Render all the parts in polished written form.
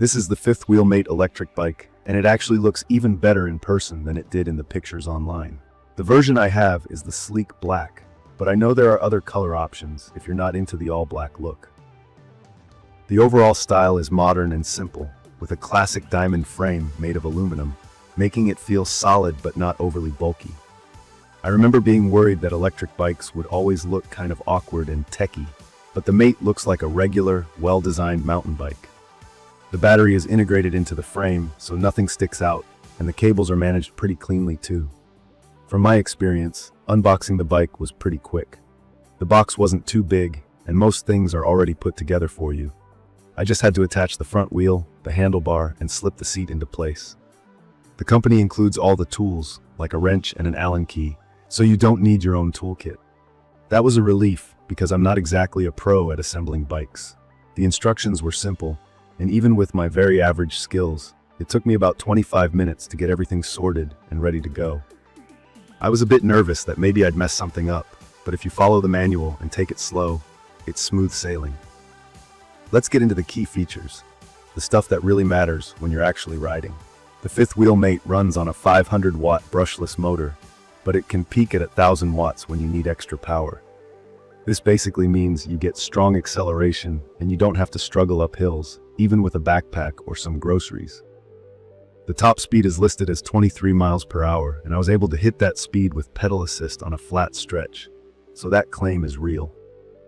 This is the fifth wheelmate electric bike, and it actually looks even better in person than it did in the pictures online. The version I have is the sleek black, but I know there are other color options if you're not into the all-black look. The overall style is modern and simple, with a classic diamond frame made of aluminum, making it feel solid but not overly bulky. I remember being worried that electric bikes would always look kind of awkward and techy, but the Mate looks like a regular, well-designed mountain bike. The battery is integrated into the frame, so nothing sticks out, and the cables are managed pretty cleanly too. From my experience, unboxing the bike was pretty quick. The box wasn't too big, and most things are already put together for you. I just had to attach the front wheel, the handlebar, and slip the seat into place. The company includes all the tools, like a wrench and an Allen key, so you don't need your own toolkit. That was a relief, because I'm not exactly a pro at assembling bikes. The instructions were simple, and even with my very average skills, it took me about 25 minutes to get everything sorted and ready to go. I was a bit nervous that maybe I'd mess something up, but if you follow the manual and take it slow, it's smooth sailing. Let's get into the key features, the stuff that really matters when you're actually riding. The fifth wheel Mate runs on a 500-watt brushless motor, but it can peak at 1,000 watts when you need extra power. This basically means you get strong acceleration and you don't have to struggle up hills, even with a backpack or some groceries. The top speed is listed as 23 miles per hour, and I was able to hit that speed with pedal assist on a flat stretch, so that claim is real.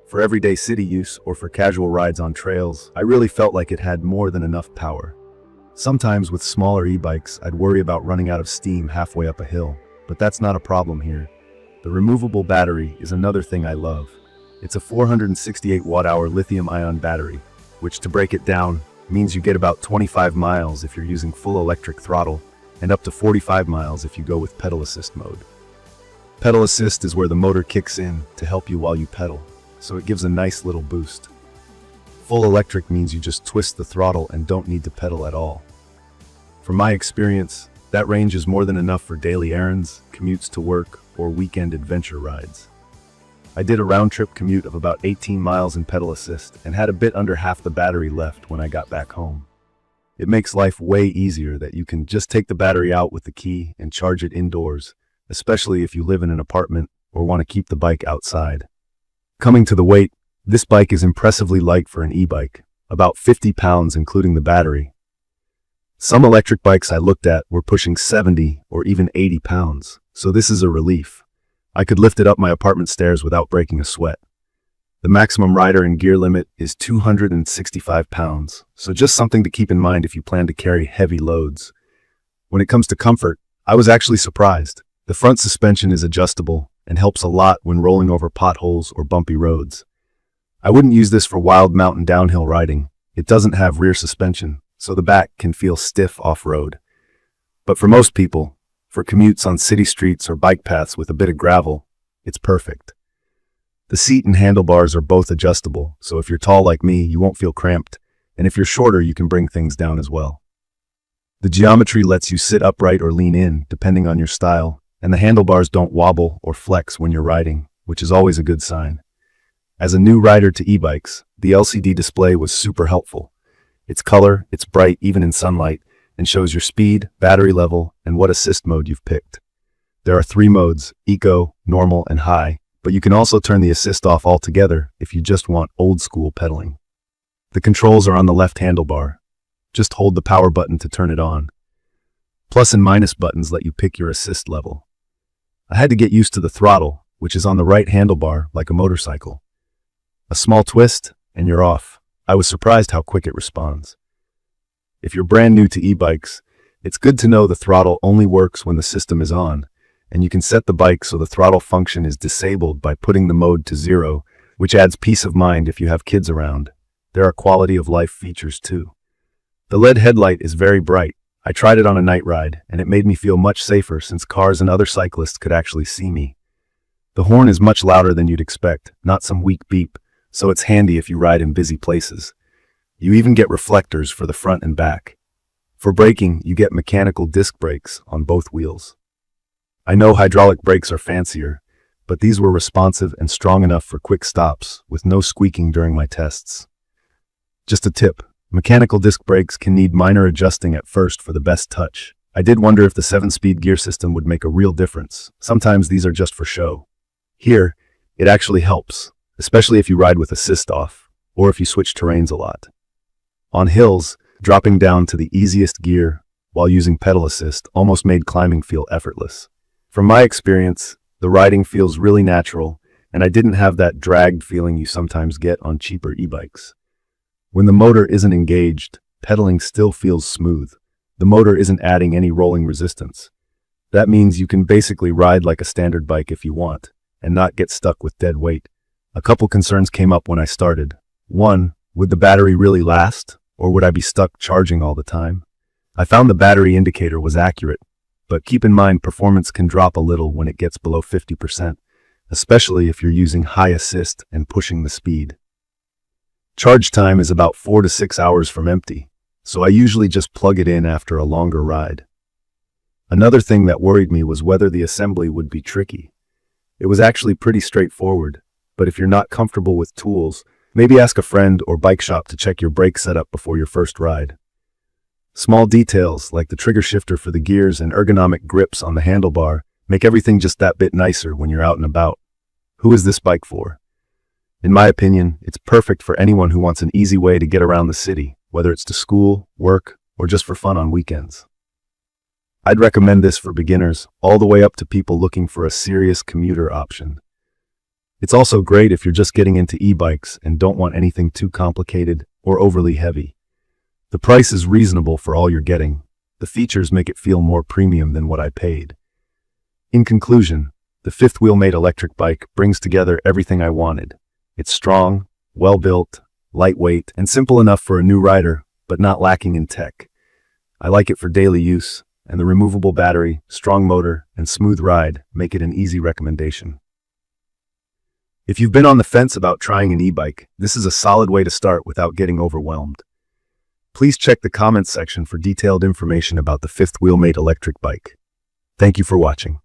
For everyday city use or for casual rides on trails, I really felt like it had more than enough power. Sometimes with smaller e-bikes, I'd worry about running out of steam halfway up a hill, but that's not a problem here. The removable battery is another thing I love. It's a 468 watt-hour lithium-ion battery, which, to break it down, means you get about 25 miles if you're using full electric throttle and up to 45 miles if you go with pedal assist mode. Pedal assist is where the motor kicks in to help you while you pedal, so it gives a nice little boost. Full electric means you just twist the throttle and don't need to pedal at all. From my experience, that range is more than enough for daily errands, commutes to work, or weekend adventure rides. I did a round-trip commute of about 18 miles in pedal assist and had a bit under half the battery left when I got back home. It makes life way easier that you can just take the battery out with the key and charge it indoors, especially if you live in an apartment or want to keep the bike outside. Coming to the weight, this bike is impressively light for an e-bike, about 50 pounds including the battery. Some electric bikes I looked at were pushing 70 or even 80 pounds, so this is a relief. I could lift it up my apartment stairs without breaking a sweat. The maximum rider and gear limit is 265 pounds, so just something to keep in mind if you plan to carry heavy loads. When it comes to comfort, I was actually surprised. The front suspension is adjustable and helps a lot when rolling over potholes or bumpy roads. I wouldn't use this for wild mountain downhill riding. It doesn't have rear suspension, so the back can feel stiff off-road. But for most people, for commutes on city streets or bike paths with a bit of gravel, it's perfect. The seat and handlebars are both adjustable, so if you're tall like me, you won't feel cramped, and if you're shorter, you can bring things down as well. The geometry lets you sit upright or lean in, depending on your style, and the handlebars don't wobble or flex when you're riding, which is always a good sign. As a new rider to e-bikes, the LCD display was super helpful. Its color, it's bright even in sunlight, and shows your speed, battery level, and what assist mode you've picked. There are 3 modes, Eco, Normal, and High, but you can also turn the assist off altogether if you just want old-school pedaling. The controls are on the left handlebar. Just hold the power button to turn it on. Plus and minus buttons let you pick your assist level. I had to get used to the throttle, which is on the right handlebar like a motorcycle. A small twist, and you're off. I was surprised how quick it responds. If you're brand new to e-bikes, it's good to know the throttle only works when the system is on, and you can set the bike so the throttle function is disabled by putting the mode to 0, which adds peace of mind if you have kids around. There are quality of life features too. The LED headlight is very bright. I tried it on a night ride, and it made me feel much safer since cars and other cyclists could actually see me. The horn is much louder than you'd expect, not some weak beep, so it's handy if you ride in busy places. You even get reflectors for the front and back. For braking, you get mechanical disc brakes on both wheels. I know hydraulic brakes are fancier, but these were responsive and strong enough for quick stops with no squeaking during my tests. Just a tip, Mechanical disc brakes can need minor adjusting at first for the best touch. I did wonder if the 7-speed gear system would make a real difference. Sometimes these are just for show. Here, it actually helps, especially if you ride with assist off, or if you switch terrains a lot. On hills, dropping down to the easiest gear while using pedal assist almost made climbing feel effortless. From my experience, the riding feels really natural, and I didn't have that dragged feeling you sometimes get on cheaper e-bikes. When the motor isn't engaged, pedaling still feels smooth. The motor isn't adding any rolling resistance. That means you can basically ride like a standard bike if you want, and not get stuck with dead weight. A couple concerns came up when I started. One, would the battery really last, or would I be stuck charging all the time? I found the battery indicator was accurate, but keep in mind performance can drop a little when it gets below 50%, especially if you're using high assist and pushing the speed. Charge time is about 4 to 6 hours from empty, so I usually just plug it in after a longer ride. Another thing that worried me was whether the assembly would be tricky. It was actually pretty straightforward, but if you're not comfortable with tools, maybe ask a friend or bike shop to check your brake setup before your first ride. Small details like the trigger shifter for the gears and ergonomic grips on the handlebar make everything just that bit nicer when you're out and about. Who is this bike for? In my opinion, it's perfect for anyone who wants an easy way to get around the city, whether it's to school, work, or just for fun on weekends. I'd recommend this for beginners, all the way up to people looking for a serious commuter option. It's also great if you're just getting into e-bikes and don't want anything too complicated or overly heavy. The price is reasonable for all you're getting. The features make it feel more premium than what I paid. In conclusion, the fifth wheel-made electric bike brings together everything I wanted. It's strong, well-built, lightweight, and simple enough for a new rider, but not lacking in tech. I like it for daily use, and the removable battery, strong motor, and smooth ride make it an easy recommendation. If you've been on the fence about trying an e-bike, this is a solid way to start without getting overwhelmed. Please check the comments section for detailed information about the fifth wheel-made electric bike. Thank you for watching.